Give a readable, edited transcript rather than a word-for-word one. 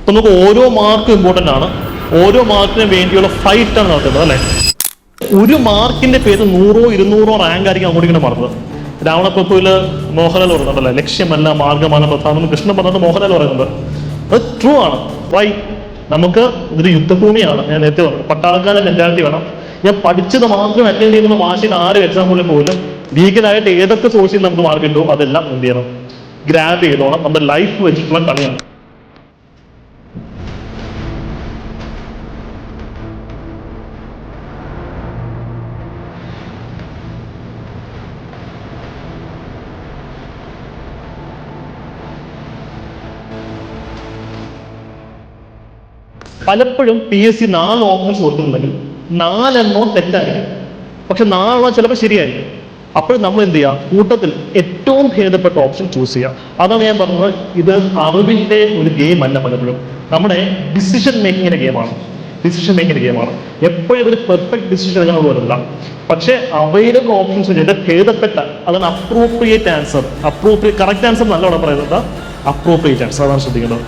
അപ്പൊ നമുക്ക് ഓരോ മാർക്കും ഇമ്പോർട്ടൻ്റ് ആണ്. ഓരോ മാർക്കിന് വേണ്ടിയുള്ള ഫൈറ്റാണ് നടത്തുന്നത് അല്ലേ. ഒരു മാർക്കിന്റെ പേര് 100 200 റാങ്ക് ആയിരിക്കും അങ്ങോട്ട് ഇങ്ങനെ പറഞ്ഞത്. രാവണപ്രഭുവില് മോഹൻലാൽ പറയുന്നുണ്ടല്ലേ, ലക്ഷ്യമല്ല മാർഗമാണ് പ്രധാനം. കൃഷ്ണൻ പറഞ്ഞത് മോഹൻലാൽ പറയുന്നത് അത് ട്രൂ ആണ്. വൈ? നമുക്ക് ഇതൊരു യുദ്ധഭൂമിയാണ്. ഞാൻ നേരത്തെ പറഞ്ഞു പട്ടാളക്കാരുടെ മെന്റാലിറ്റി വേണം. ഞാൻ പഠിച്ചത് മാത്രം അറ്റൻഡ് ചെയ്യുന്ന ഭാഷയിൽ 6 എക്സാം പോലും പോലും ലീഗലായിട്ട് ഏതൊക്കെ സോഴ്സിൽ നമുക്ക് മാർക്ക് കിട്ടുമോ അതെല്ലാം എന്ത് ചെയ്യണം, ഗ്രാബ് ചെയ്തോണം. നമ്മുടെ ലൈഫ് വെച്ചിട്ടുള്ള കളിയാണ്. പലപ്പോഴും PSC 4 ഓപ്ഷൻസ് കൊടുക്കുന്നുണ്ടെങ്കിൽ 4 എണ്ണവും തെറ്റായിരിക്കും, പക്ഷെ 4 എണ്ണം ചിലപ്പോൾ ശരിയായിരിക്കും. അപ്പോൾ നമ്മൾ എന്ത് ചെയ്യുക, കൂട്ടത്തിൽ ഏറ്റവും ഭേദപ്പെട്ട ഓപ്ഷൻ ചൂസ് ചെയ്യുക. അതാണ് ഞാൻ പറഞ്ഞത്, ഇത് അറിവിന്റെ ഒരു ഗെയിം അല്ല. പലപ്പോഴും നമ്മുടെ ഡിസിഷൻ മേക്കിങ്ങിന്റെ ഗെയിമാണ്. എപ്പോഴും ഒരു പെർഫെക്റ്റ് ഡിസിഷൻ എടുക്കാൻ പോലല്ല, പക്ഷെ അവൈലബിൾ ഓപ്ഷൻസ് വെച്ചിട്ട് ഭേദപ്പെട്ട, അതാണ് അപ്രോപ്രിയേറ്റ് ആൻസർ. കറക്റ്റ് ആൻസർ നല്ല പറയുന്നത് അപ്രോപ്രിയേറ്റ് ആൻസർ, അതാണ് ശ്രദ്ധിക്കേണ്ടത്.